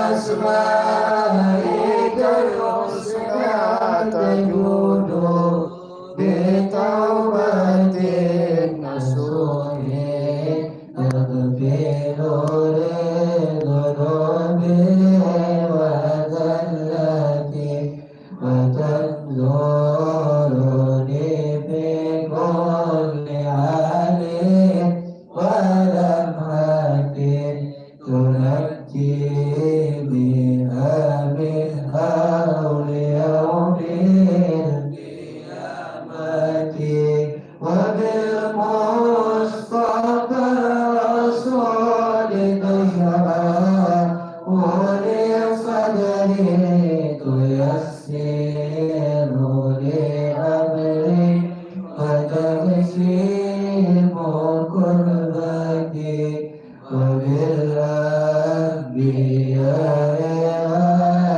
بأسمائك الحسنى تجود بتوبة نصوح تغفر لذنوبي وذلتي وتبذلني في كل حال ولمحة تنجي بها من هول يوم القيامة وبالمصطفى الرسول تشرع ولصدري تيسر لأمري وتكشف كربتي وبالأنبياء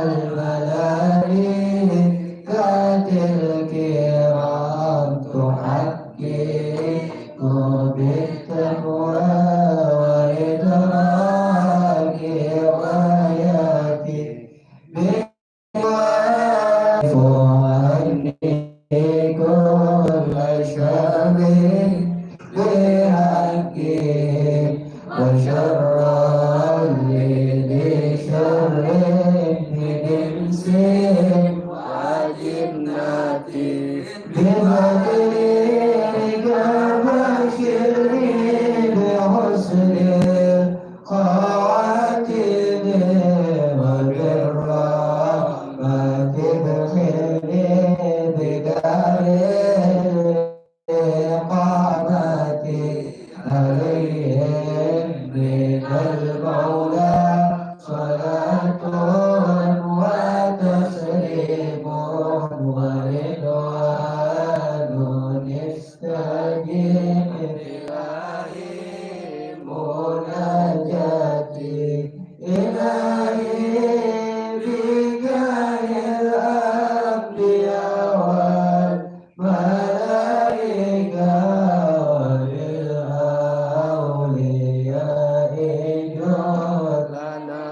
والملائكة الكرام تحقق بالتقوى وإدراك غاياتي عني كل شر بحقه وشر لذي شر من إنس وجنة بفضلك بشرني بحسن خواتم وبالرحمة ادخلني بدار الإقامة عليهم من المولى صلاة وتسليم ورضوان استجب إلهي مناجاتي إلهي بك الأنبياء والملائكة وللأولياء جل لنا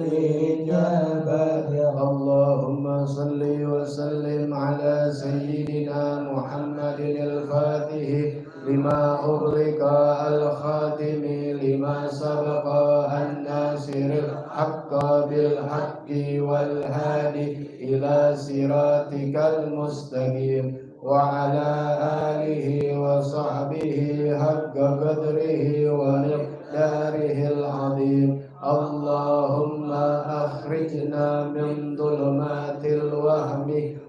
بالإجابة اللهم صل وسلم على سيدنا محمد الفاتح لما أغلق الخاتم لما سبق الناصر الحق بالحق والهادي إلى صراطك المستقيم وعلى آله وصحبه حق قدره ومقداره العظيم اللهم أخرجنا من ظلمات الوهم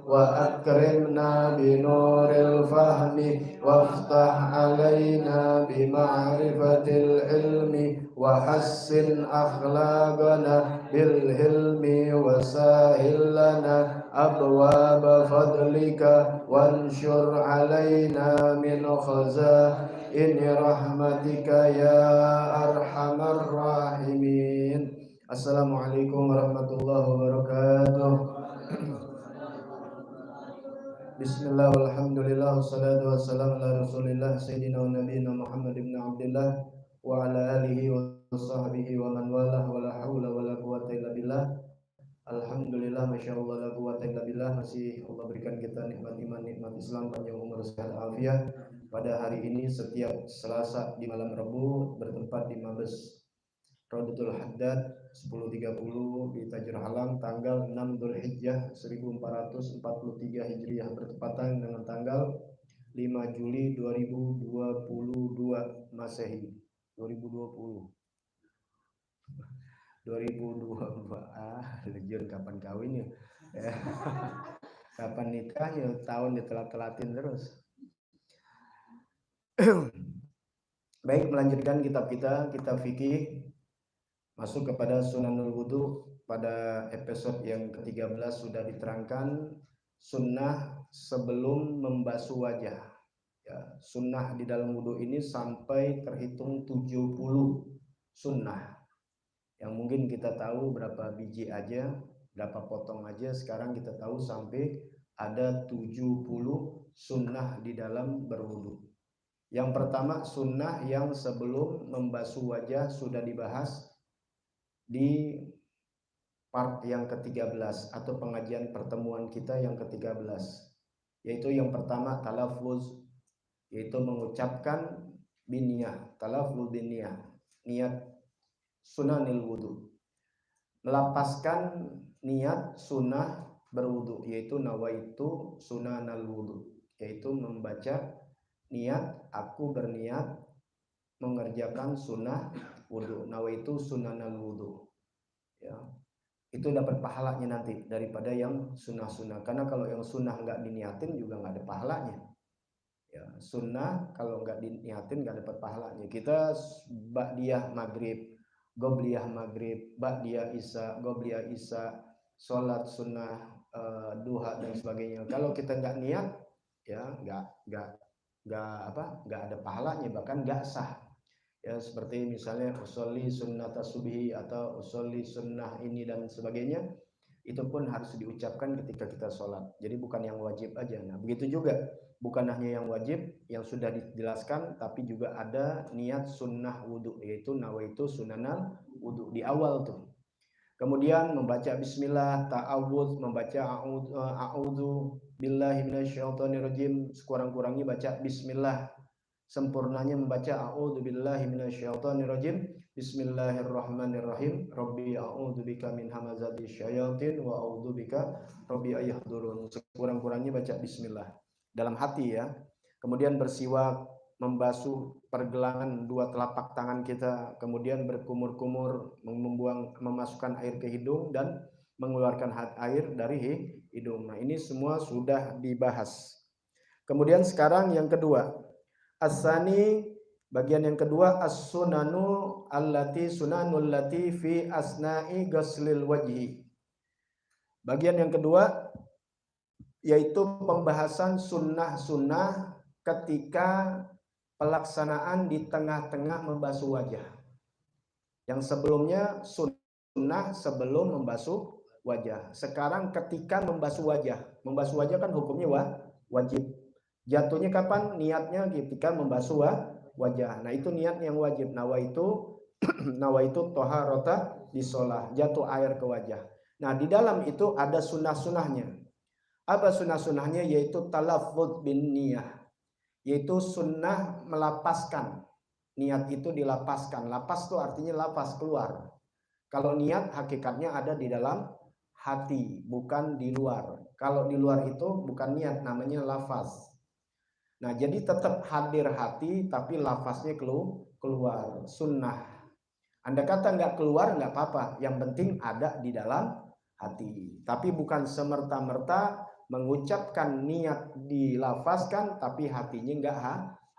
وأكرمنا بنور الفهم وافتح علينا بمعرفة العلم وحسن أخلاقنا بالحلم وسهل لنا أبواب فضلك وانشر علينا من خزائن رحمتك يا أرحم الراحمين. Assalamualaikum warahmatullahi wabarakatuh. Bismillah walhamdulillah wassalatu wassalamu ala rasulillah sayyidina wa nabiyina Muhammad ibn Abdullah wa ala alihi wa sahbihi wa man walah wa la hawla wa la quwwata illa billah. Alhamdulillah, masyaallah, la quwwata illa billah. Masih Allah berikan kita nikmat iman, nikmat Islam, panjang umur, sehat afiat. Pada hari ini setiap Selasa di malam Rabu bertempat di Mabes Raudatul Haddad 10.30 di Tajur Halang, tanggal 6 Dzulhijjah 1443 Hijriah bertepatan dengan tanggal 5 Juli 2022 Masehi. 2020 lejur kapan kawinnya kapan nikahnya, tahun ditelat-telatin terus. Baik, melanjutkan kitab kitab fikih, masuk kepada Sunanul Wudu. Pada episode yang ke-13 sudah diterangkan sunnah sebelum membasuh wajah. Ya, sunnah di dalam wudu ini sampai terhitung 70 sunnah. Yang mungkin kita tahu berapa biji aja, berapa potong aja, sekarang kita tahu sampai ada 70 sunnah di dalam berwudu. Yang pertama sunnah yang sebelum membasuh wajah sudah dibahas di part yang ke-13 atau pengajian pertemuan kita yang ke-13, yaitu yang pertama talafuz, yaitu mengucapkan biniyah, talafuz biniyah, niat sunanil wudu, melapaskan niat sunnah berwudu, yaitu nawaitu sunanal wudu, yaitu membaca niat aku berniat mengerjakan sunnah wudu, nawaitu sunanal wudu, ya. Itu dapat pahalanya nanti daripada yang sunnah-sunnah, karena kalau yang sunnah nggak diniatin juga nggak ada pahalanya, ya. Sunnah kalau nggak diniatin nggak dapat pahalanya. Kita ba'diyah maghrib, gobliyah maghrib, ba'diyah isya, gobliyah isya, sholat sunnah duha dan sebagainya, kalau kita nggak niat, ya nggak ada pahalanya, bahkan nggak sah, ya. Seperti misalnya usolli sunnata subhi atau usolli sunnah ini dan sebagainya, itu pun harus diucapkan ketika kita sholat, jadi bukan yang wajib aja. Nah begitu juga, bukan hanya yang wajib yang sudah dijelaskan, tapi juga ada niat sunnah wudhu, yaitu nawaitu sunanal wudhu di awal tuh. Kemudian membaca bismillah, ta'awudz, membaca a'udzu billahi minasyaitonirrajim, sekurang-kurangnya baca bismillah, sempurnanya membaca a'udzu billahi minasyaitonirrajim, bismillahirrahmanirrahim, rabbi a'udzu bika min hamazati syayatin wa a'udzu bika rabbi ayahdurun, sekurang-kurangnya baca bismillah dalam hati, ya. Kemudian bersiwak, membasuh pergelangan dua telapak tangan kita, kemudian berkumur-kumur, memasukkan air ke hidung dan mengeluarkan air dari hidung. Nah ini semua sudah dibahas. Kemudian sekarang yang kedua, as-sani, bagian yang kedua, as-sunanu allati sunanul lati fi asna'i ghuslil wajhi. Bagian yang kedua yaitu pembahasan sunnah-sunnah ketika pelaksanaan di tengah-tengah membasuh wajah. Yang sebelumnya sunnah sebelum membasuh wajah. Sekarang ketika membasuh wajah. Membasuh wajah kan hukumnya wajib. Jatuhnya kapan? Niatnya ketika membasuh wajah. Nah itu niat yang wajib. Nawaitu toharota disolah, jatuh air ke wajah. Nah di dalam itu ada sunnah-sunnahnya. Apa sunnah-sunnahnya? Yaitu talaffuz bin niyah, yaitu sunnah melapaskan. Niat itu dilapaskan. Lapas itu artinya lapas, keluar. Kalau niat hakikatnya ada di dalam hati, bukan di luar. Kalau di luar itu bukan niat, namanya lafaz. Nah jadi tetap hadir hati, tapi lafaznya keluar. Sunnah. Anda kata nggak keluar nggak apa-apa, yang penting ada di dalam hati. Tapi bukan semerta-merta mengucapkan niat dilafazkan tapi hatinya nggak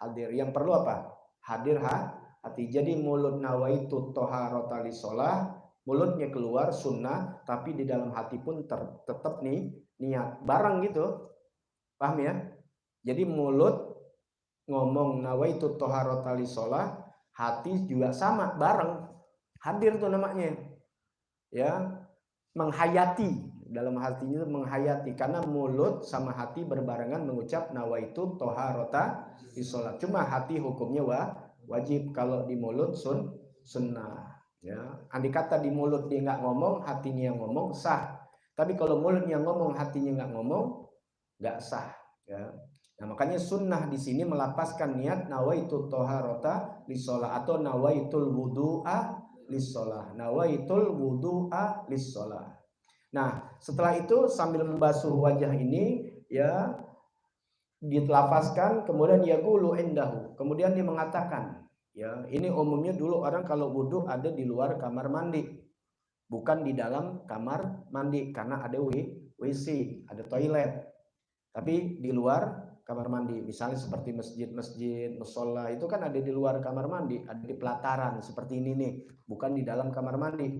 hadir. Yang perlu apa? Hadir hati. Jadi mulut nawaitu toharota lisolah, mulutnya keluar sunnah, tapi di dalam hati pun tetap nih niat bareng gitu. Paham ya? Jadi mulut ngomong nawaitu toharota lisolah, hati juga sama bareng, hadir tuh namanya, ya, menghayati. Dalam hatinya menghayati, karena mulut sama hati berbarengan mengucap nawaitu toharota disolat. Cuma hati hukumnya wajib, kalau di mulut sunnah, ya. Andai kata di mulut dia nggak ngomong, hatinya yang ngomong, sah. Tapi kalau mulutnya ngomong, hatinya nggak ngomong, nggak sah, ya. Nah makanya sunnah di sini melapaskan niat nawaitu toharota disolat atau nawaitul wudu'a lissolah, nawaitul wudu'a lissolah. Nah setelah itu sambil membasuh wajah ini, ya, dilafazkan, kemudian yaqulu indahu, kemudian dia mengatakan, ya, ini umumnya dulu orang kalau wudhu ada di luar kamar mandi, bukan di dalam kamar mandi, karena ada WC, ada toilet, tapi di luar kamar mandi. Misalnya seperti masjid-masjid, musola itu kan ada di luar kamar mandi, ada di pelataran seperti ini nih, bukan di dalam kamar mandi.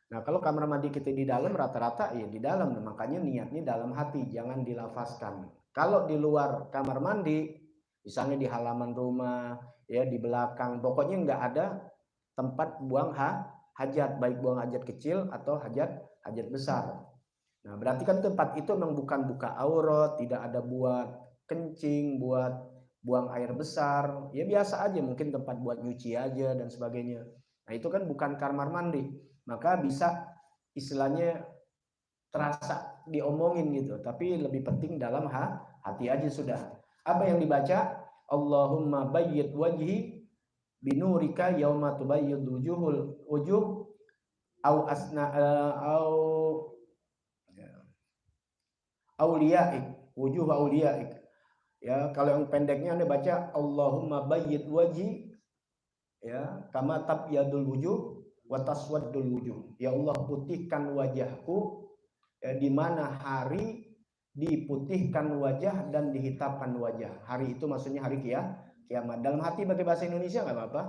Nah kalau kamar mandi kita di dalam, rata-rata ya di dalam, makanya niatnya dalam hati, jangan dilafazkan. Kalau di luar kamar mandi, misalnya di halaman rumah, ya di belakang, pokoknya nggak ada tempat buang hajat, baik buang hajat kecil atau hajat besar. Nah berarti kan tempat itu memang bukan buka aurat, tidak ada buat kencing, buat buang air besar, ya biasa aja, mungkin tempat buat nyuci aja dan sebagainya. Nah itu kan bukan kamar mandi, maka bisa istilahnya terasa diomongin gitu, tapi lebih penting dalam hati aja sudah. Apa yang dibaca? Allahumma bayyid wajhi binurika yauma tubayyidul wujuh au asna au auliyaik, wujuh auliyaik. Ya, kalau yang pendeknya Anda baca Allahumma bayyid wajhi, ya, kama tabyadul wujuh wa taswaddul wujuh. Ya Allah, putihkan wajahku, ya, di mana hari diputihkan wajah dan dihitamkan wajah. Hari itu maksudnya hari kiamat. Dalam hati pakai bahasa Indonesia nggak apa-apa.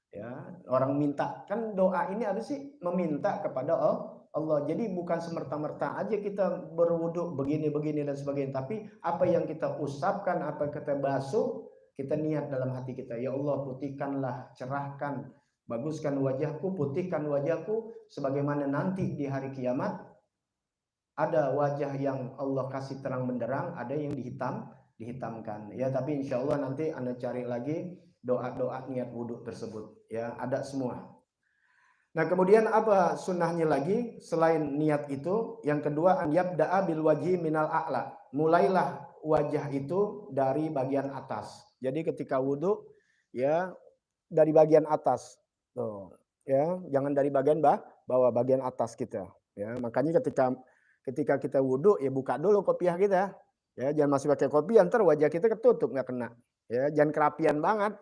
Ya, orang minta, kan doa ini ada sih meminta kepada Allah. Jadi bukan semerta-merta aja kita berwudu begini-begini dan sebagainya, tapi apa yang kita usapkan, apa yang kita basuh, kita niat dalam hati kita, ya Allah putihkanlah, cerahkan, baguskan wajahku, putihkan wajahku, sebagaimana nanti di hari kiamat ada wajah yang Allah kasih terang benderang, ada yang dihitamkan. Ya, tapi insya Allah nanti Anda cari lagi doa-doa niat wudhu tersebut, ya, ada semua. Nah, kemudian apa sunnahnya lagi selain niat itu? Yang kedua, an yabda'a bil wajhi minal a'la. Mulailah wajah itu dari bagian atas. Jadi ketika wudhu, ya, dari bagian atas. Tuh, ya, jangan dari bagian bawah, bagian atas kita. Ya, makanya ketika kita wudhu, ya buka dulu kopiah kita. Ya, jangan masih pakai kopiah, ntar wajah kita ketutup nggak kena. Ya, jangan kerapian banget.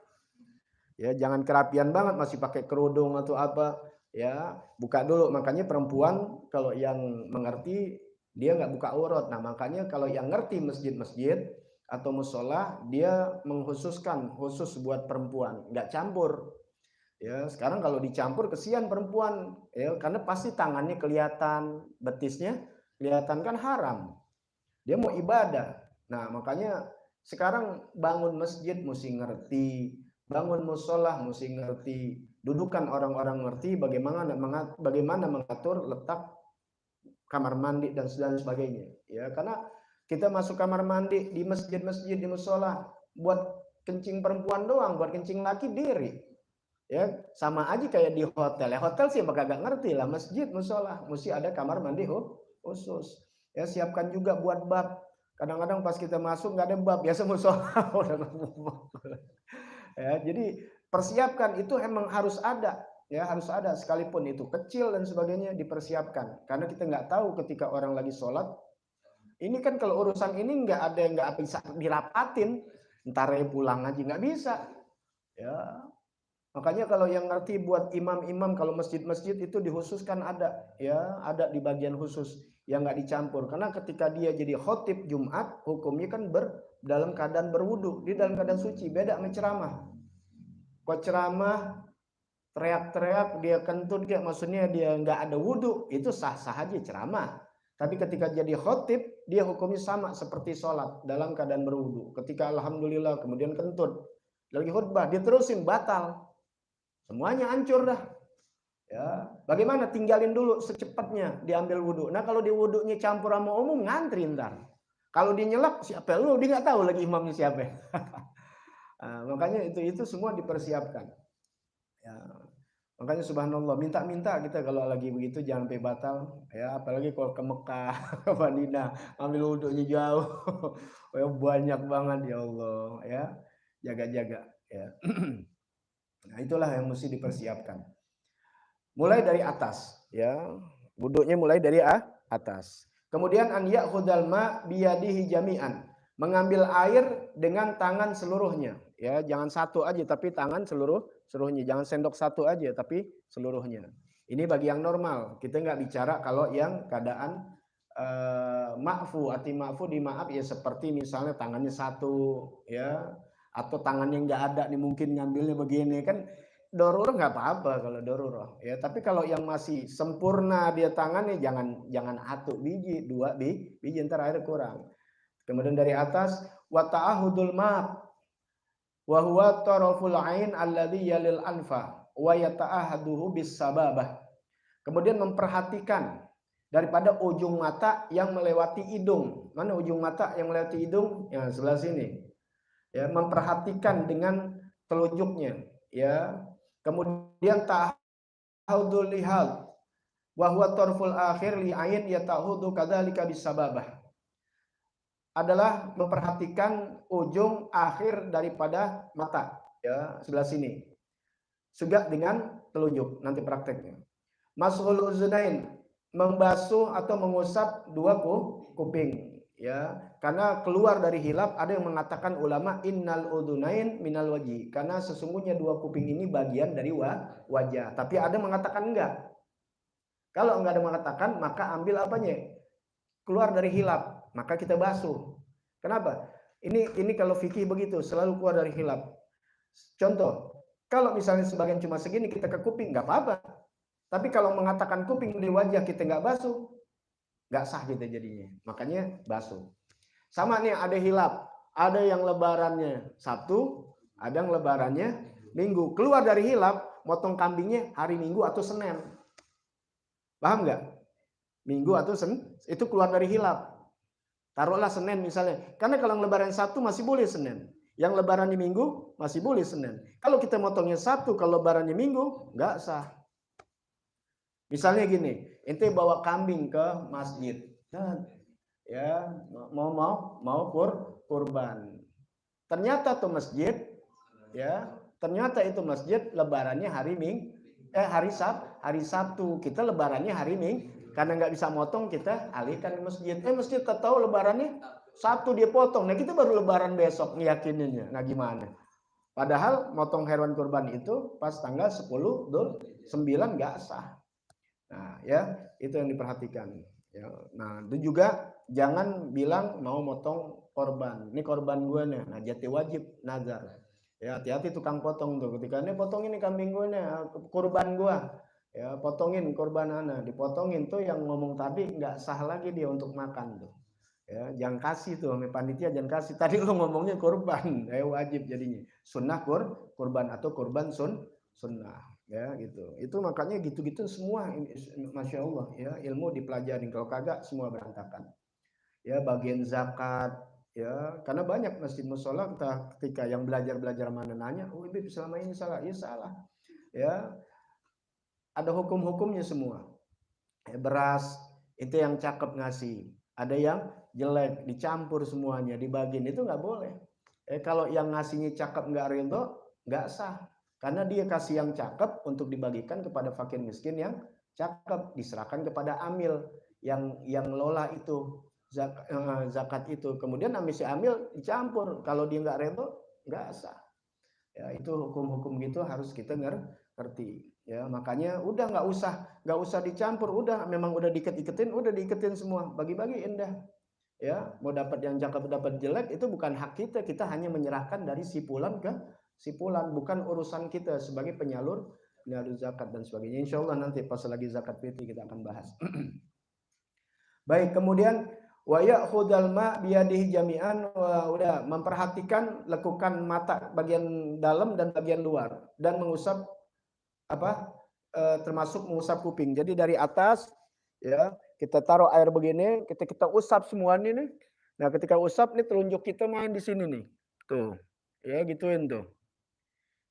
Ya, jangan kerapian banget masih pakai kerudung atau apa. Ya, buka dulu. Makanya perempuan kalau yang mengerti dia nggak buka aurat. Nah, makanya kalau yang ngerti masjid-masjid atau musola dia mengkhususkan khusus buat perempuan, nggak campur. Ya, sekarang kalau dicampur kesian perempuan, ya, karena pasti tangannya kelihatan, betisnya kelihatan, kan haram. Dia mau ibadah. Nah, makanya sekarang bangun masjid mesti ngerti, bangun musola mesti ngerti, dudukan orang-orang ngerti bagaimana mengatur letak kamar mandi dan sebagainya. Ya, karena kita masuk kamar mandi di masjid-masjid, di musola buat kencing perempuan doang, buat kencing laki diri. Ya, sama aja kayak di hotel. Ya, hotel sih bakal gak ngerti lah, masjid, musola mesti ada kamar mandi khusus. Ya, siapkan juga buat bab. Kadang-kadang pas kita masuk nggak ada bab, biasa musola udah ya, jadi persiapkan itu emang harus ada, ya harus ada, sekalipun itu kecil dan sebagainya dipersiapkan, karena kita nggak tahu ketika orang lagi sholat. Ini kan kalau urusan ini nggak ada yang nggak bisa dirapatin, ntar pulang aja nggak bisa. Ya, makanya kalau yang ngerti buat imam-imam, kalau masjid-masjid itu dikhususkan ada, ya ada di bagian khusus yang nggak dicampur. Karena ketika dia jadi khotib Jumat, hukumnya kan dalam keadaan berwudu, di dalam keadaan suci, beda sama ceramah. Kok ceramah teriak-teriak, dia kentut kayak, maksudnya dia nggak ada wudu, itu sah-sah aja ceramah. Tapi ketika jadi khotib, dia hukumnya sama seperti sholat dalam keadaan berwudu. Ketika alhamdulillah kemudian kentut, lagi khutbah dia terusin, batal. Semuanya hancur dah. Ya, bagaimana? Tinggalin dulu secepatnya diambil wudhu. Nah, kalau di wudhunya campur sama umum, ngantri ntar. Kalau dia nyelak, siapa lu? Dia nggak tahu lagi imamnya siapa. Nah, makanya itu semua dipersiapkan. Ya, makanya subhanallah, minta-minta kita kalau lagi begitu jangan sampai batal. Ya, apalagi kalau ke Mekah, ke Madinah, ambil wudhunya jauh. Ya, banyak banget, ya Allah. Ya, jaga-jaga. Ya. Nah, itulah yang mesti dipersiapkan. Mulai dari atas, ya. Wudhunya mulai dari atas. Kemudian an ya'khudal ma biyadihi jami'an. Mengambil air dengan tangan seluruhnya, ya. Jangan satu aja tapi tangan seluruhnya. Jangan sendok satu aja tapi seluruhnya. Ini bagi yang normal. Kita nggak bicara kalau yang keadaan ma'fu, ati ma'fu di maaf, ya seperti misalnya tangannya satu, ya, atau tangannya nggak ada nih, mungkin ngambilnya begini kan. Dorurah nggak apa-apa kalau dorurah, ya. Tapi kalau yang masih sempurna dia tangannya, jangan atu biji, 2 biji, ntar air kurang. Kemudian dari atas, wa ta'ahudul ma' wa huwa taraful ain alladhi yalil anfa wa yata'ahaduhu bis sababah. Kemudian memperhatikan daripada ujung mata yang melewati hidung. Mana ujung mata yang melewati hidung? Ya, sebelah sini. ya, memperhatikan dengan telunjuknya, ya. Kemudian ta'ahudul lihal wa huwa tarful akhir li ain yatahudu kadzalika bisababah, adalah memperhatikan ujung akhir daripada mata, ya, sebelah sini. Juga dengan telunjuk, nanti prakteknya. Mashul uzunain, membasuh atau mengusap dua kuping, ya, karena keluar dari hilaf. Ada yang mengatakan ulama innal udunain minal wajhi, karena sesungguhnya dua kuping ini bagian dari wajah. Tapi ada yang mengatakan enggak. Kalau enggak ada yang mengatakan, maka ambil apanya? Keluar dari hilaf, maka kita basuh. Kenapa? Ini kalau fikih begitu, selalu keluar dari hilaf. Contoh, kalau misalnya sebagian cuma segini kita ke kuping, nggak apa-apa. Tapi kalau mengatakan kuping di wajah kita nggak basuh, nggak sah kita jadinya. Makanya basuh. Sama nih, ada hilaf, ada yang lebarannya Sabtu, ada yang lebarannya Minggu. Keluar dari hilaf, motong kambingnya hari Minggu atau Senin. Paham nggak? Minggu atau Senin, itu keluar dari hilaf. Taruhlah Senin misalnya. Karena kalau yang lebaran Sabtu masih boleh Senin. Yang lebaran di Minggu masih boleh Senin. Kalau kita motongnya Sabtu, kalau lebaran di Minggu, nggak sah. Misalnya gini, ente bawa kambing ke masjid, ya, mau kurban. Ternyata tuh masjid, ya, ternyata itu masjid lebarannya hari Sabtu. Kita lebarannya hari Minggu. Karena nggak bisa motong, kita alihkan ke masjid. Masjid tahu lebarannya Sabtu dia potong. Nah, kita baru lebaran besok ngeyakininnya. Nah, gimana? Padahal motong hewan kurban itu pas tanggal 10 Dhul 9 nggak sah. Nah, ya, itu yang diperhatikan. Ya, nah, itu juga jangan bilang mau motong korban. Ini korban gue nih. Nah, jadi wajib nazar. Ya, hati-hati tukang potong tuh. Ketika ini potong ini kambing gue nih, kurban gue. Ya, potongin korban anak, dipotongin tuh yang ngomong tadi nggak sah lagi dia untuk makan tuh. Ya, jangan kasih tuh, panitia jangan kasih. Tadi lu ngomongnya kurban, wajib jadinya. Sunnah kurban atau kurban sunnah, ya gitu. Itu makanya gitu-gitu semua, masya Allah, ya, ilmu dipelajari. Kalau kagak semua berantakan. Ya, bagian zakat, ya, karena banyak masjid musola ketika yang belajar mana nanya, oh ibu selama ini salah, ya salah, ya. Ada hukum-hukumnya semua. Beras itu yang cakep ngasih, ada yang jelek dicampur semuanya dibagiin, itu nggak boleh. Kalau yang ngasihnya cakep nggak ridho, nggak sah, karena dia kasih yang cakep untuk dibagikan kepada fakir miskin yang cakep, diserahkan kepada amil yang lola itu zakat itu, kemudian si amil dicampur, kalau dia nggak ridho nggak sah. Ya, itu hukum-hukum gitu harus kita ngerti. Ya, makanya udah nggak usah dicampur, udah memang udah diiketin semua, bagi-bagi indah. Ya, mau dapat yang cakep dapat jelek itu bukan hak kita hanya menyerahkan dari sipulan ke sipulan, bukan urusan kita sebagai penyalur zakat dan sebagainya. Insya Allah nanti pas lagi zakat fitri kita akan bahas. Baik, kemudian wa ya'khudal ma biyadihi jami'an, udah memperhatikan lekukan mata bagian dalam dan bagian luar, dan mengusap termasuk mengusap kuping. Jadi dari atas, ya, kita taruh air begini, kita usap semua ini nih. Nah, ketika usap nih telunjuk kita main di sini nih. Tuh. Ya, gituin tuh.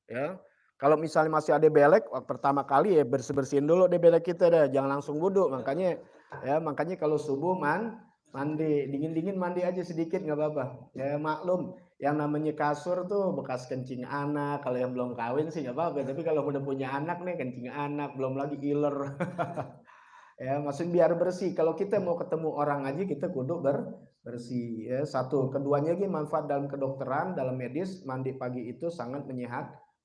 Ya. Kalau misalnya masih ada belek, pertama kali ya bersih-bersihin dulu deh belek kita dah, jangan langsung wudhu. Makanya kalau subuh mandi, dingin-dingin mandi aja sedikit nggak apa-apa. Ya maklum, yang namanya kasur tuh bekas kencing anak, kalau yang belum kawin sih nggak apa-apa, tapi kalau udah punya anak nih, kencing anak, belum lagi iler. Ya, maksudnya biar bersih. Kalau kita mau ketemu orang aja kita kudu bersih. Ya, satu, keduanya lagi manfaat dalam kedokteran, dalam medis, mandi pagi itu sangat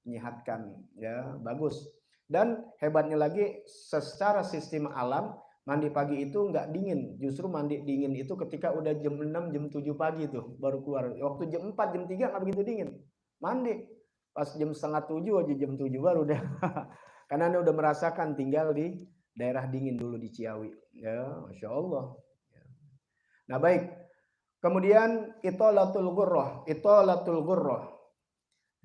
menyehatkan, ya, bagus. Dan hebatnya lagi, secara sistem alam, mandi pagi itu nggak dingin. Justru mandi dingin itu ketika udah jam 6, jam 7 pagi tuh baru keluar. Waktu jam 4, jam 3 nggak begitu dingin. Mandi pas jam setengah 7 aja, jam 7 baru udah. Karena Anda udah merasakan tinggal di daerah dingin dulu di Ciawi. Ya, Masya Allah. Nah, baik. Kemudian itolatul ghurrah.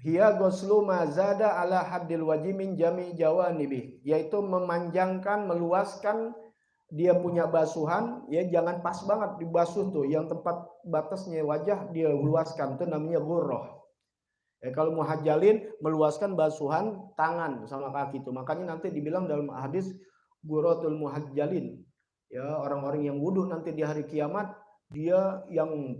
Hiya ghuslu ma zada ala haddil wajib min jami jawanibi, yaitu memanjangkan, meluaskan dia punya basuhan, ya, jangan pas banget dibasuh tuh, yang tempat batasnya wajah dia luaskan, itu namanya ghurrah. Kalau muhajjalin meluaskan basuhan tangan sama kaki itu. Makanya nanti dibilang dalam hadis ghuratul muhajjalin. Ya, orang-orang yang wudhu nanti di hari kiamat dia yang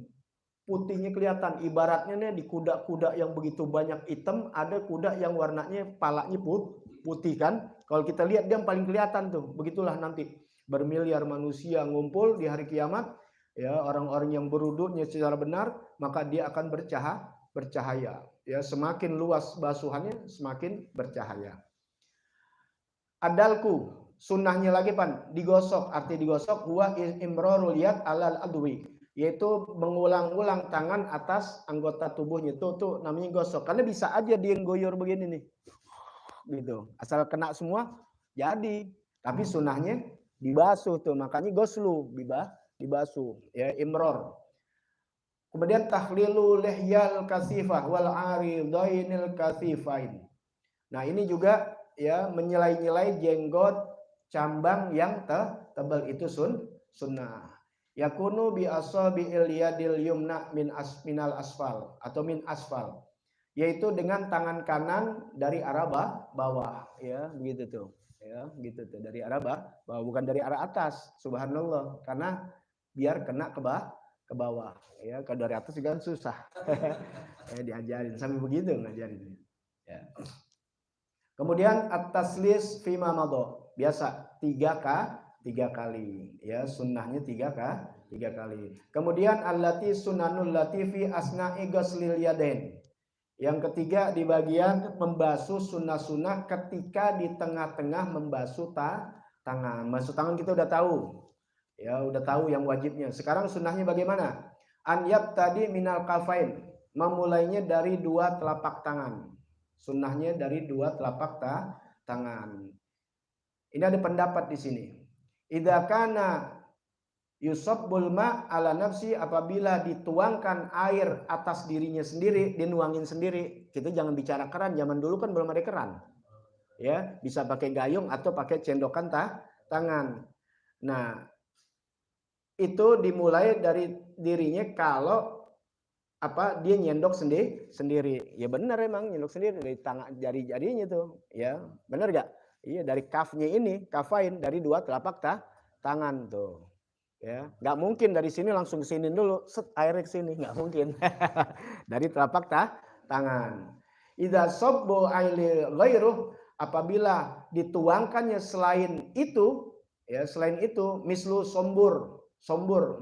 putihnya kelihatan. Ibaratnya nih di kuda-kuda yang begitu banyak hitam, ada kuda yang warnanya palanya putih kan. Kalau kita lihat dia yang paling kelihatan tuh. Begitulah nanti bermiliar manusia ngumpul di hari kiamat. Ya, orang-orang yang berwudhunya secara benar, maka dia akan bercahaya. Ya, semakin luas basuhannya semakin bercahaya. Adalku, sunnahnya lagi pan, digosok, arti digosok huwa imrarul yad alal adwi, yaitu mengulang-ulang tangan atas anggota tubuhnya. Tuh namanya gosok, karena bisa aja dia goyor begini nih, gitu, asal kena semua jadi. Tapi sunnahnya dibasuh tuh, makanya goslu, dibasuh, ya, imror. Kemudian tahlilu lihyal kasifah wal aridainil kasifain. Nah, ini juga ya menyelai-nyelai jenggot cambang yang tebal itu sunnah. Yakunu bi asabi'il yadil yumna minal asfal atau min asfal. Yaitu dengan tangan kanan dari arah bawah, ya, begitu tuh. Ya, gitu tuh, dari arah bawah, bukan dari arah atas. Subhanallah, karena biar kena ke bawah, ya. Kalau dari atas juga susah. Ya, diajarin sampai begitu ngajarin. Ya. Kemudian at-taslis fima madho, biasa 3 kali, ya, sunnahnya 3 kali. Kemudian allati sunanul latifi asna'i ghuslil yadain. Yang ketiga di bagian membasuh sunnah-sunnah ketika di tengah-tengah membasuh tangan. Basuh tangan kita udah tahu. Ya, udah tahu yang wajibnya. Sekarang sunnahnya bagaimana? An yabtadi minal kafain, memulainya dari 2 telapak tangan. Sunnahnya dari 2 telapak tangan. Ini ada pendapat di sini. Idza kana yusabbul ma ala nafsi, apabila dituangkan air atas dirinya sendiri, dinuangin sendiri. Kita jangan bicara keran, zaman dulu kan belum ada keran. Ya, bisa pakai gayung atau pakai cendokan tangan. Nah, itu dimulai dari dirinya kalau dia nyendok sendiri. Ya benar, emang nyendok sendiri dari tangan jari-jarinya tuh, ya. Benar gak? Iya, dari kafnya ini, kafain, dari 2 telapak tangan tuh. Ya, nggak mungkin dari sini langsung ke sini dulu, set airnya ke sini, nggak mungkin. Dari telapak tangan. Idza sabbu aili ghairuh, apabila dituangkannya selain itu, ya, selain itu mislu sombur.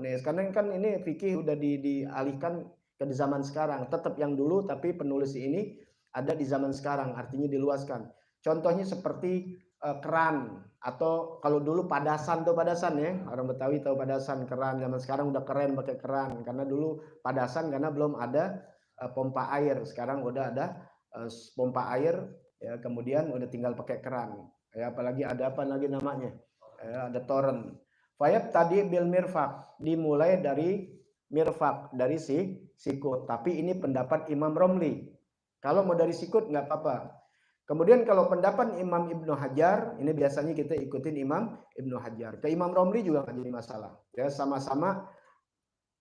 Nih, sekarang kan ini fikih udah dialihkan ke zaman sekarang. Tetap yang dulu tapi penulis ini ada di zaman sekarang, artinya diluaskan. Contohnya seperti keran, atau kalau dulu padasan ya, orang Betawi tahu padasan, keran. Zaman sekarang udah keren pakai keran, karena dulu padasan karena belum ada pompa air. Sekarang udah ada pompa air, ya, kemudian udah tinggal pakai keran, ya. Apalagi ada apa lagi namanya, ya, ada toren. Fayab tadi bil mirfak, dimulai dari mirfak, dari sikut. Tapi ini pendapat Imam Romli. Kalau mau dari sikut nggak apa-apa. Kemudian kalau pendapat Imam Ibnu Hajar, ini biasanya kita ikutin Imam Ibnu Hajar. Ke Imam Romli juga nggak jadi masalah. Ya, sama-sama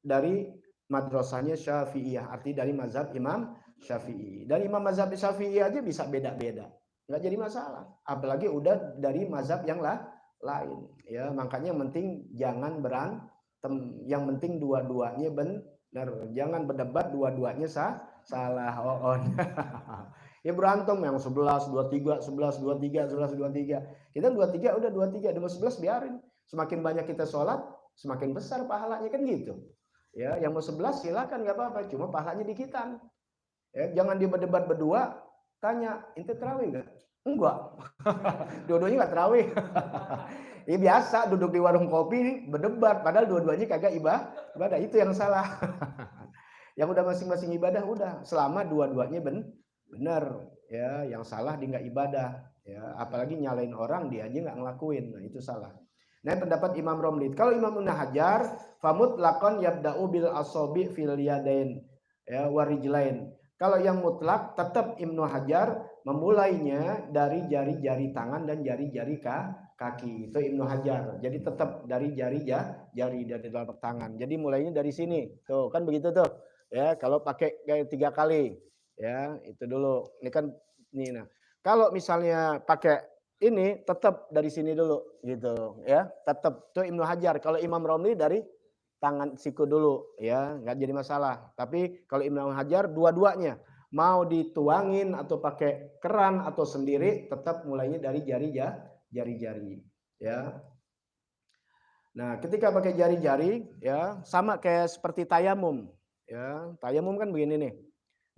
dari madrasahnya Syafi'iyah, arti dari mazhab Imam Syafi'i. Dari Imam mazhab Syafi'i aja bisa beda-beda, nggak jadi masalah. Apalagi udah dari mazhab yang lain. Ya, makanya yang penting jangan berantem. Yang penting dua-duanya benar. Jangan berdebat dua-duanya salah. Ya berantem yang 11 23 11 23 11 23. Kita 23 udah 23, 11 biarin. Semakin banyak kita sholat, semakin besar pahalanya, kan gitu. Ya, yang mau 11 silakan, nggak apa-apa, cuma pahalanya dikitan. Ya, jangan dia berdebat berdua, tanya, "Ente terawih enggak?" "Enggak." Dua-duanya enggak terawih. Ya biasa duduk di warung kopi berdebat, padahal dua-duanya kagak ibadah. Itu yang salah. Yang udah masing-masing ibadah udah, selama dua-duanya benar, ya. Yang salah dia nggak ibadah, ya, apalagi nyalain orang, dia aja nggak ngelakuin. Nah, itu salah. Nah, pendapat Imam Romli. Kalau Imam Ibnu Hajar, famut lakon yabda'u bil asobi fil yadain, ya, warijlain. Kalau yang mutlak tetap Ibnu Hajar memulainya dari jari-jari tangan dan jari-jari kaki. Itu Ibnu Hajar. Jadi tetap dari jari dari telapak tangan. Jadi mulainya dari sini. Tuh, kan begitu tuh. Ya, kalau pakai 3 kali. Ya, itu dulu. Ini kan ini nah. Kalau misalnya pakai ini tetap dari sini dulu gitu ya. Tetap tuh Ibnu Hajar. Kalau Imam Romli dari tangan siku dulu ya, nggak jadi masalah. Tapi kalau Ibnu Hajar dua-duanya mau dituangin atau pakai keran atau sendiri tetap mulainya dari jari-jari ya. Nah, ketika pakai jari-jari ya sama kayak seperti tayamum ya. Tayamum kan begini nih.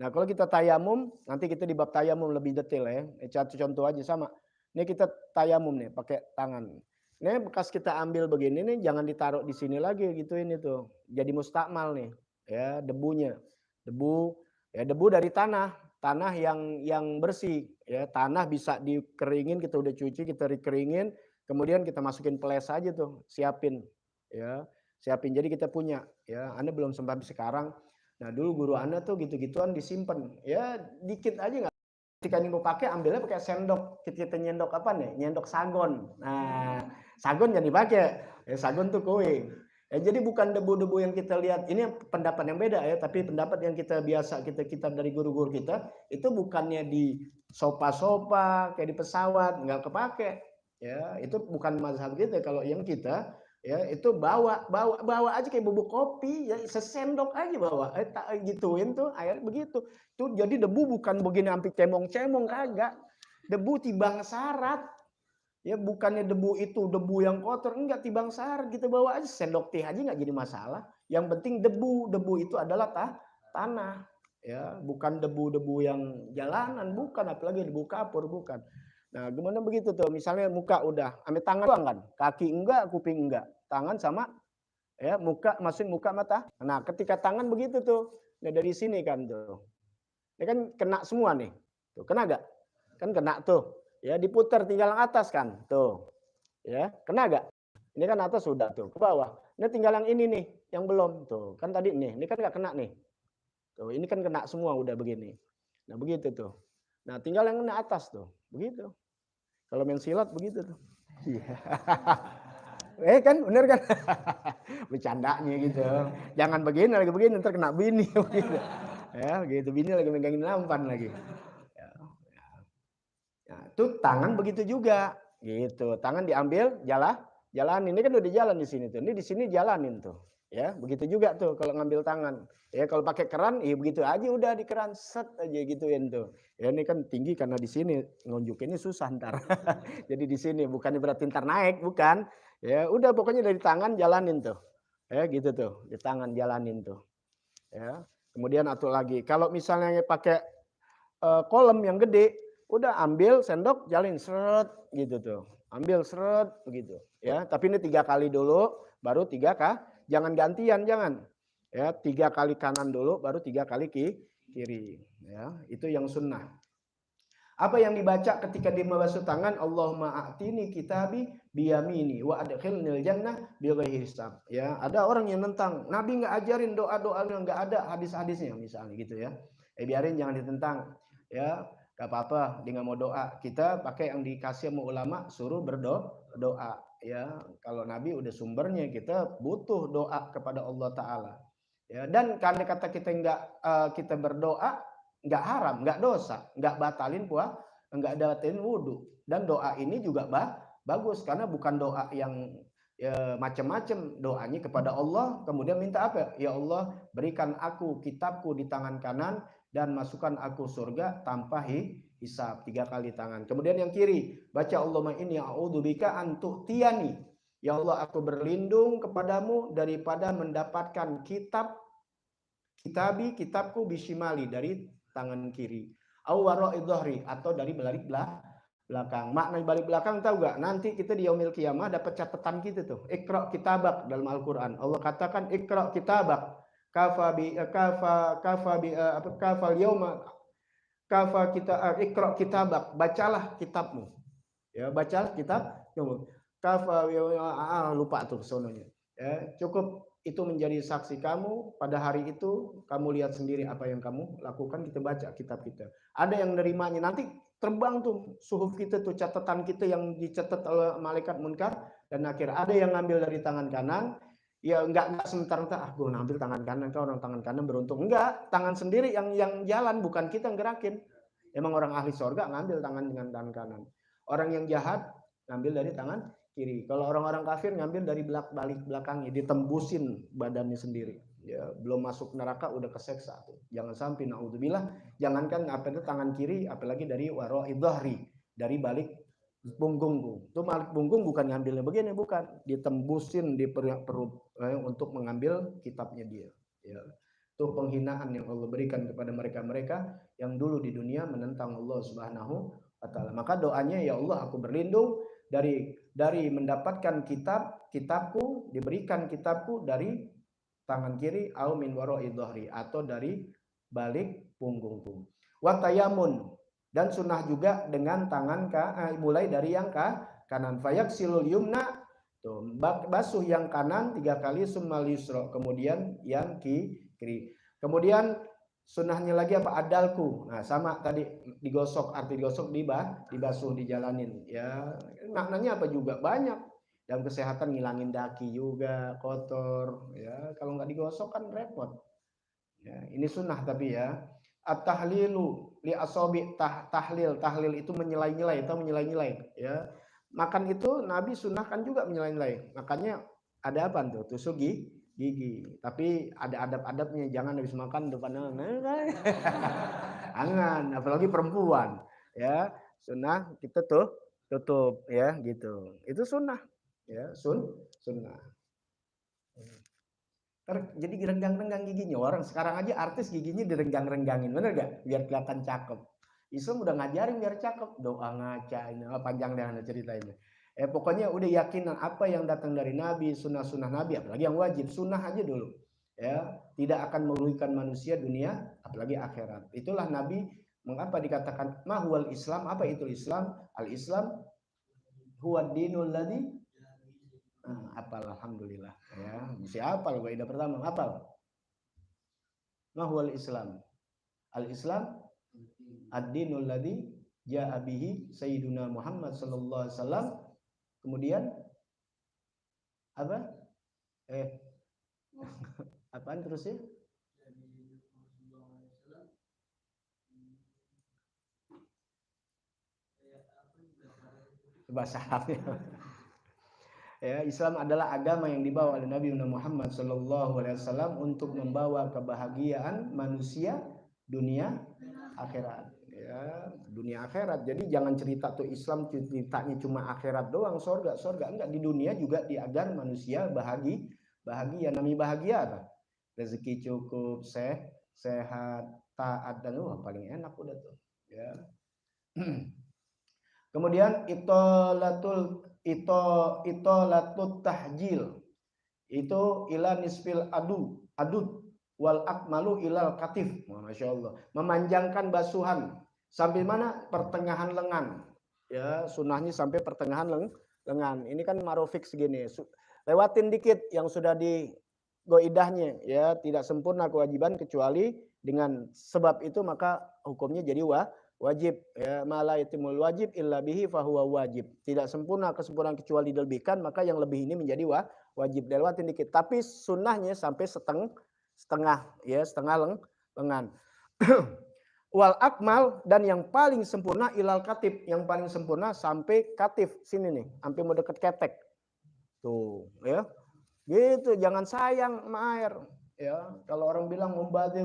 Nah, kalau kita tayamum, nanti kita di bab tayamum lebih detail ya. Satu contoh aja sama. Ini kita tayamum nih pakai tangan. Ini bekas kita ambil begini nih jangan ditaruh di sini lagi gitu ini tuh. Jadi mustakmal nih. Ya, debunya. Debu ya debu dari tanah, tanah yang bersih ya. Tanah bisa dikeringin, kita udah cuci, kita dikeringin, kemudian kita masukin peles aja tuh, siapin ya. Siapin jadi kita punya ya. Anda belum sempat sekarang. Nah dulu guru Anda tuh gitu-gituan disimpan ya dikit aja nggak. Ketika ini mau pakai ambilnya pakai sendok. Kita nyendok apa nih? Nyendok sagon. Nah sagon jangan dipakai. Ya, sagon tuh kue. Ya, jadi bukan debu-debu yang kita lihat. Ini pendapat yang beda ya. Tapi pendapat yang kita biasa kita kitab dari guru-guru kita itu bukannya di sopa-sopa kayak di pesawat nggak kepake. Ya itu bukan mazhab kita. Kalau yang kita ya itu bawa aja kayak bubuk kopi ya sesendok aja bawa gituin tuh air begitu tuh jadi debu bukan begini sampai cemong-cemong kagak debu tibang sarat ya bukannya debu itu debu yang kotor enggak tibang sarat gitu bawa aja sendok teh aja nggak jadi masalah yang penting debu itu adalah tanah ya bukan debu-debu yang jalanan bukan apalagi debu kapur bukan. Nah, gimana begitu tuh? Misalnya muka udah, ambil tangan doang kan? Kaki enggak, kuping enggak. Tangan sama ya muka, masukin muka mata. Nah, ketika tangan begitu tuh. Nah, dari sini kan tuh. Ini kan kena semua nih. Tuh, kena enggak? Kan kena tuh. Ya, diputar tinggal yang atas kan. Tuh. Ya, kena enggak? Ini kan atas sudah tuh, ke bawah. Ini tinggal yang ini nih, yang belum tuh. Kan tadi nih, ini kan enggak kena nih. Tuh, ini kan kena semua udah begini. Nah, begitu tuh. Nah, tinggal yang kena atas tuh. Begitu. Kalau main silat begitu tuh. Iya. Kan bener kan? Bercandanya gitu. Jangan begini lagi begini ntar kena bini begitu. Ya, gitu bini lagi megangin nampan lagi. Ya. Ya, tuh tangan begitu juga. Gitu. Tangan diambil, jalanin. Ini kan udah jalan di sini tuh. Ini di sini jalanin tuh. Ya, begitu juga tuh kalau ngambil tangan. Ya, kalau pakai keran, ya begitu aja udah di keran set aja gituin tuh. Ya, ini kan tinggi karena di sini ngunjukinnya susah ntar. Jadi di sini bukannya berarti ntar naik, bukan. Ya, udah pokoknya dari tangan jalanin tuh. Ya, gitu tuh. Di tangan jalanin tuh. Ya. Kemudian atur lagi. Kalau misalnya pakai kolam yang gede, udah ambil sendok jalin seret gitu tuh. Ambil seret begitu ya. Tapi ini 3 kali dulu baru 3 kah? Jangan gantian jangan. Ya, 3 kali kanan dulu baru 3 kali kiri ya. Itu yang sunnah. Apa yang dibaca ketika dia membasuh tangan? Allahumma a'tini kitabi biyamini wa adkhilnil jannah bighairi hisab. Ya, ada orang yang nentang, Nabi nggak ajarin doa-doa yang nggak ada hadis-hadisnya misalnya gitu ya. Biarin jangan ditentang. Ya, nggak apa-apa dia nggak mau doa. Kita pakai yang dikasih sama ulama suruh berdoa. Ya, kalau Nabi udah sumbernya kita butuh doa kepada Allah Taala. Ya, dan karena kata kita kita berdoa nggak haram, nggak dosa, nggak batalin nggak batalin wudhu. Dan doa ini juga bagus karena bukan doa yang macam-macam. Doanya kepada Allah, kemudian minta apa? Ya Allah, berikan aku kitabku di tangan kanan dan masukkan aku surga tanpa hisab. 3 kali tangan. Kemudian yang kiri, baca Allahumma inni a'udzubika an tu'tiyani. Ya Allah, aku berlindung kepadamu daripada mendapatkan kitabku bishimali dari tangan kiri. Atau dari balik belakang. Makna balik belakang tahu gak? Nanti kita di yaumil qiyamah dapat catatan kita tuh. Iqra kitabak dalam Al-Qur'an. Allah katakan iqra kitabak. Kafa yauma kafa kita iqra kitabak. Bacalah kitabmu. Ya, bacalah kitab. Kafa lupa tuh sononya. Ya, cukup itu menjadi saksi kamu pada hari itu, kamu lihat sendiri apa yang kamu lakukan, kita baca kitab kita. Ada yang nerimanya, nanti terbang tuh suhuf kita tuh, catatan kita yang dicatat oleh malaikat munkar dan nakir. Ada yang ngambil dari tangan kanan, Ya nggak sementara gue ngambil tangan kanan, kau orang tangan kanan beruntung. Enggak, tangan sendiri yang jalan, bukan kita yang gerakin. Emang orang ahli sorga ngambil tangan dengan tangan kanan. Orang yang jahat ngambil dari tangan kiri. Kalau orang-orang kafir ngambil dari balik belakangnya, ditembusin badannya sendiri. Ya, belum masuk neraka udah keseksa tuh. Jangan sampai naudzubillah, jangankan apa itu tangan kiri, apalagi dari wara'i dhahri, dari balik punggungku. Itu balik punggung bukan ngambilnya begini, bukan, ditembusin di perut untuk mengambil kitabnya dia. Ya. Itu penghinaan yang Allah berikan kepada mereka-mereka yang dulu di dunia menentang Allah Subhanahu wa taala. Maka doanya, ya Allah, aku berlindung dari mendapatkan kitabku, diberikan kitabku dari tangan kiri, au min wara'i dhahri, atau dari balik punggungku. Wa tayamun, dan sunnah juga dengan tangan mulai dari yang kanan. Fayak silul yumna, tuh, basuh yang kanan 3 kali, summal yusra, kemudian yang kiri. Kemudian sunnahnya lagi apa? Adalku. Nah, sama tadi, digosok, arti digosok, dibasuh, dijalanin. Ya, maknanya apa juga banyak. Dalam kesehatan ngilangin daki juga kotor. Ya, kalau nggak digosok kan repot. Ya, ini sunnah tapi ya. At-tahlilu li asobi, tahlil itu menyelai-nyelai atau menyelai-nyelai, ya. Makan itu Nabi sunnahkan juga menyelai-nyelai. Makanya ada apa tuh? Tusuk gigi. Tapi ada adab-adabnya, jangan habis makan depan angan, apalagi perempuan. Ya, sunnah kita tuh tutup ya gitu. Itu sunnah. Ya, sunnah. Jadi direnggang-renggang giginya. Orang sekarang aja artis giginya direnggang-renggangin, bener gak? Biar kelihatan cakep. Islam udah ngajarin biar cakep, doa ngaca, ini panjang deh ceritainnya. Pokoknya udah yakin apa yang datang dari Nabi, sunnah-sunnah Nabi, apalagi yang wajib, sunnah aja dulu. Ya, tidak akan merugikan manusia dunia, apalagi akhirat. Itulah Nabi mengapa dikatakan mahwal Islam, apa itu Islam? Al-Islam huwa dinul ladzi. Apal, alhamdulillah ya, mesti apal. Kaidah pertama apal. Mahwal Islam, al-Islam ad-dinul ladzi ja'a bihi sayyiduna Muhammad sallallahu alaihi wasallam. Kemudian apa? Apaan terusnya? Bahasa Arabnya. Ya, Islam adalah agama yang dibawa oleh Nabi Muhammad SAW untuk membawa kebahagiaan manusia dunia akhirat. Ya, dunia akhirat. Jadi jangan cerita tuh Islam ceritanya cuma akhirat doang, surga enggak, di dunia juga agar manusia bahagia. Namanya bahagia apa? Rezeki cukup, sehat, taat, dan paling enak udah tuh. Ya. Kemudian itolatut tahjil itu ila nisfil adud wal akmalu ilal katif. Masya Allah, memanjangkan basuhan sampai mana? Pertengahan lengan. Ya, sunnahnya sampai pertengahan lengan. Ini kan marufik segini, lewatin dikit yang sudah di goidahnya, ya, tidak sempurna kewajiban kecuali dengan sebab itu, maka hukumnya jadi wajib. Ya, mala yatimul wajib illa bihi fahuwa wajib. Tidak sempurna kesempurnaan kecuali dilebihkan, maka yang lebih ini menjadi wajib. Lewatin dikit. Tapi sunnahnya sampai setengah ya, setengah lengan. Wal akmal, dan yang paling sempurna ilal katif, yang paling sempurna sampai katif sini nih, sampai mau deket ketek. Tuh, ya. Gitu, jangan sayang sama air. Ya, kalau orang bilang mubazir,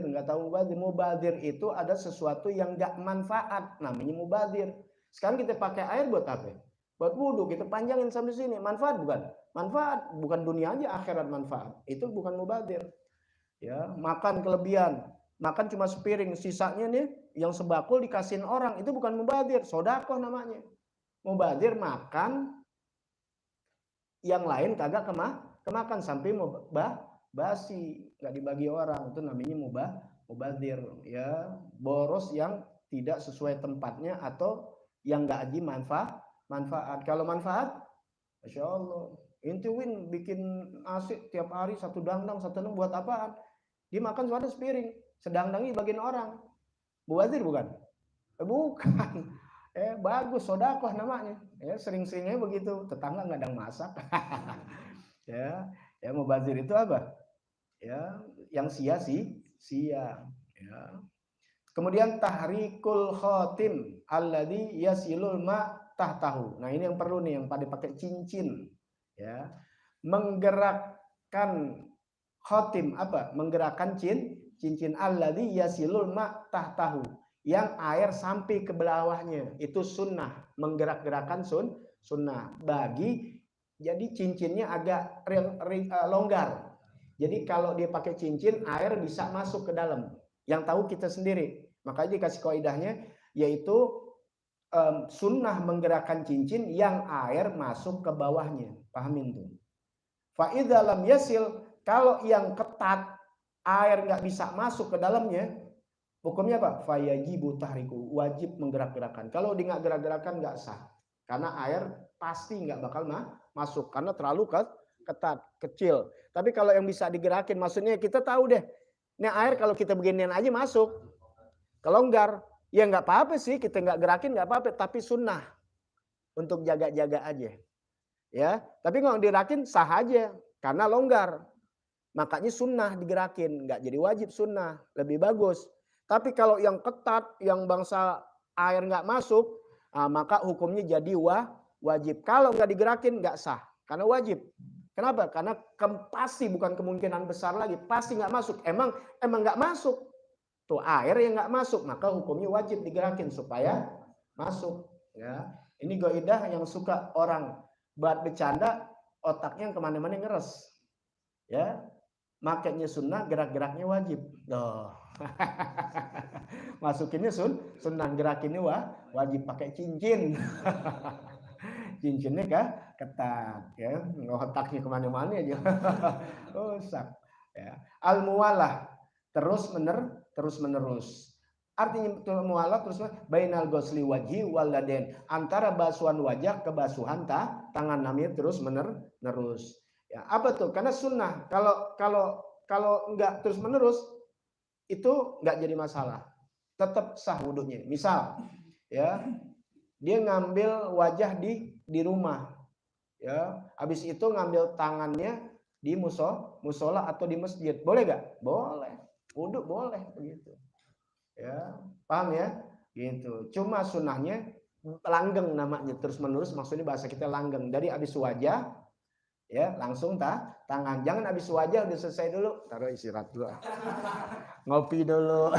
nggak tahu mubazir itu ada sesuatu yang nggak manfaat, namanya mubazir. Sekarang kita pakai air buat apa? Buat wudhu, kita panjangin sampai sini, manfaat bukan? Manfaat, bukan dunia aja, akhirat manfaat. Itu bukan mubazir. Ya, makan kelebihan, makan cuma sepiring, sisanya nih yang sebakul dikasihin orang, itu bukan mubazir, sedekah namanya. Mubazir makan yang lain kagak kemakan sampai basi, nggak dibagi orang, itu namanya mubazir. Ya, boros yang tidak sesuai tempatnya atau yang nggak aji manfaat. Kalau manfaat, Masya Allah, inti win bikin nasi tiap hari satu dangdang buat apaan? Dimakan suatu sepiring, sedangdangi bagian orang. Mubazir bukan? Bukan. Bagus, sodakoh namanya. Sering-seringnya begitu, tetangga nggak ada masak. Ya, Ya, mubazir itu apa? Ya, yang sia-sia. Ya. Kemudian tahrikul khotim alladhi yasilul ma tahtahu. Nah, ini yang perlu nih yang pada pakai cincin. Ya. Menggerakkan khotim apa? Menggerakkan cincin alladhi yasilul ma tahtahu. Yang air sampai ke bawahnya. Itu sunnah. Menggerak-gerakan sunnah. Bagi jadi cincinnya agak longgar. Jadi kalau dia pakai cincin, air bisa masuk ke dalam. Yang tahu kita sendiri. Makanya dikasih kaidahnya yaitu sunnah menggerakkan cincin yang air masuk ke bawahnya. Pahamin tuh. Fa idza lam yasil, kalau yang ketat air nggak bisa masuk ke dalamnya, hukumnya apa? Fa yajibu tahriku, wajib menggerak-gerakan. Kalau dia nggak gerak-gerakan nggak sah. Karena air pasti nggak bakal masuk karena terlalu ketat, kecil. Tapi kalau yang bisa digerakin, maksudnya kita tahu deh, ini air kalau kita beginian aja masuk, kelonggar, ya nggak apa-apa sih, kita nggak gerakin nggak apa-apa, tapi sunnah untuk jaga-jaga aja, ya. Tapi kalau digerakin sah aja, karena longgar, makanya sunnah digerakin, nggak jadi wajib sunnah, lebih bagus. Tapi kalau yang ketat, yang bangsa air nggak masuk, maka hukumnya jadi wajib. Kalau nggak digerakin nggak sah, karena wajib. Kenapa? Karena pasti bukan kemungkinan besar lagi, pasti nggak masuk. Emang nggak masuk. Tuh air yang nggak masuk, maka hukumnya wajib digerakin supaya masuk. Ya, ini goidah yang suka orang buat bercanda, otaknya yang kemana-mana ngeres. Ya, makanya sunnah, gerak-geraknya wajib. Loh. Masukinnya sunnah, gerakinnya wajib pakai cincin. Cincinnya ketat, ya, otaknya kemana-mana aja. Rusak. Ya. Al-muwalah terus menerus. Artinya muwalah terus bainal ghusli wajhi wal yadain, antara basuhan wajah ke basuhan tangan, namanya terus menerus. Ya, apa tuh? Karena sunnah. Kalau enggak terus menerus itu enggak jadi masalah. Tetap sah wudunya. Misal, ya, dia ngambil wajah di rumah, ya, habis itu ngambil tangannya di musola atau di masjid, boleh gak? Boleh, wudhu boleh begitu, ya, paham ya, gitu. Cuma sunnahnya langgeng, namanya terus menerus, maksudnya bahasa kita langgeng, dari habis wajah, ya, langsung tangan, jangan habis wajah udah selesai dulu, taruh istirahat dulu, ngopi dulu.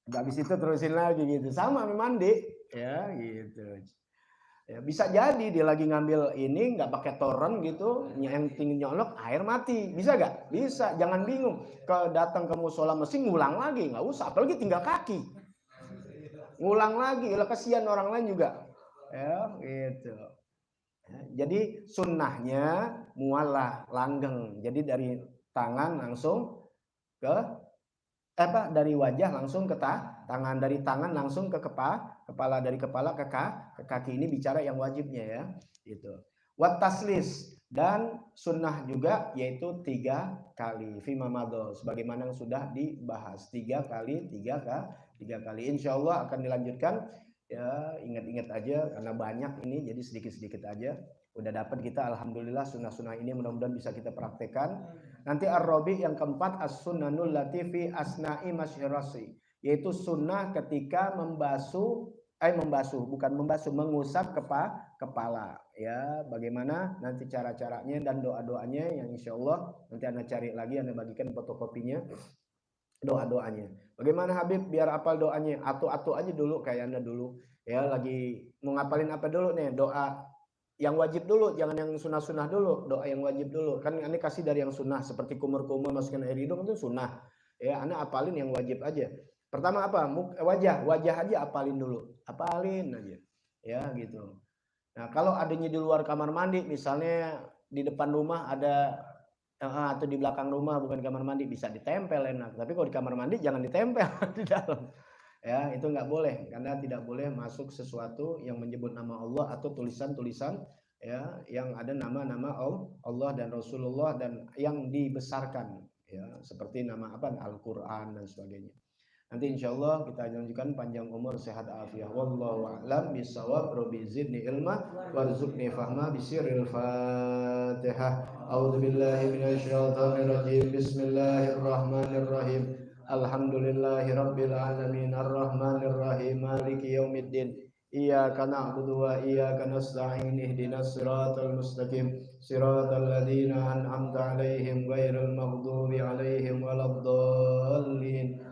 Habis itu terusin lagi gitu, sama mandi, ya gitu. Ya, bisa jadi dia lagi ngambil ini nggak pakai toren gitu, yang tinggi nyolok air mati, bisa nggak? Bisa, jangan bingung. Datang ke musola mesti ngulang lagi, nggak usah, apalagi tinggal kaki, ngulang lagi, lah kasihan orang lain juga, ya gitu. Ya, jadi sunnahnya mualah langgeng, jadi dari tangan langsung ke dari wajah langsung ke tangan, dari tangan langsung ke kepala, dari kepala ke kaki. Ini bicara yang wajibnya, ya, gitu. Wat taslis, dan sunnah juga yaitu 3 kali fima madho, sebagaimana yang sudah dibahas 3 kali. Insya Allah akan dilanjutkan, ya, ingat-ingat aja karena banyak ini, jadi sedikit-sedikit aja. Udah dapat kita, alhamdulillah, sunnah-sunnah ini mudah-mudahan bisa kita praktekkan. Nanti ar-rabi yang keempat, as-sunnanul latifi asna'i masyirasi, yaitu sunnah ketika mengusap kepala, ya, bagaimana nanti cara-caranya dan doa-doanya yang insya Allah nanti Anda cari lagi, Anda bagikan fotokopinya, doa-doanya. Bagaimana Habib biar apal doanya? Atu-atu aja dulu kayak Anda dulu, ya, lagi mau ngapalin apa dulu nih, doa yang wajib dulu, jangan yang sunnah-sunnah dulu, doa yang wajib dulu. Kan Anda kasih dari yang sunnah, seperti kumur-kumur masukkan air hidung itu sunnah. Ya, Anda apalin yang wajib aja. Pertama apa? Wajah aja apalin dulu. Apalin aja. Ya, gitu. Nah, kalau adanya di luar kamar mandi, misalnya di depan rumah ada atau di belakang rumah bukan kamar mandi, bisa ditempel enak. Tapi kalau di kamar mandi jangan ditempel di dalam. Ya, itu nggak boleh, karena tidak boleh masuk sesuatu yang menyebut nama Allah atau tulisan-tulisan, ya, yang ada nama-nama Allah dan Rasulullah dan yang dibesarkan, ya, seperti nama Al-Qur'an dan sebagainya. Nanti insyaallah kita janjikan panjang umur, sehat afiat. Wallahu a'lam bishawab. Rabbi zidni ilma warzuqni fahma bisirril Fatihah. A'udzu billahi minasyaitonir rajim. Bismillahirrahmanirrahim. Alhamdulillahi rabbil alamin arrahmanir rahim maliki yaumiddin. Iyyaka na'budu wa iyyaka nasta'in ihdinas siratal mustaqim siratal ladzina an'amta 'alaihim ghairil maghdubi 'alaihim waladdallin.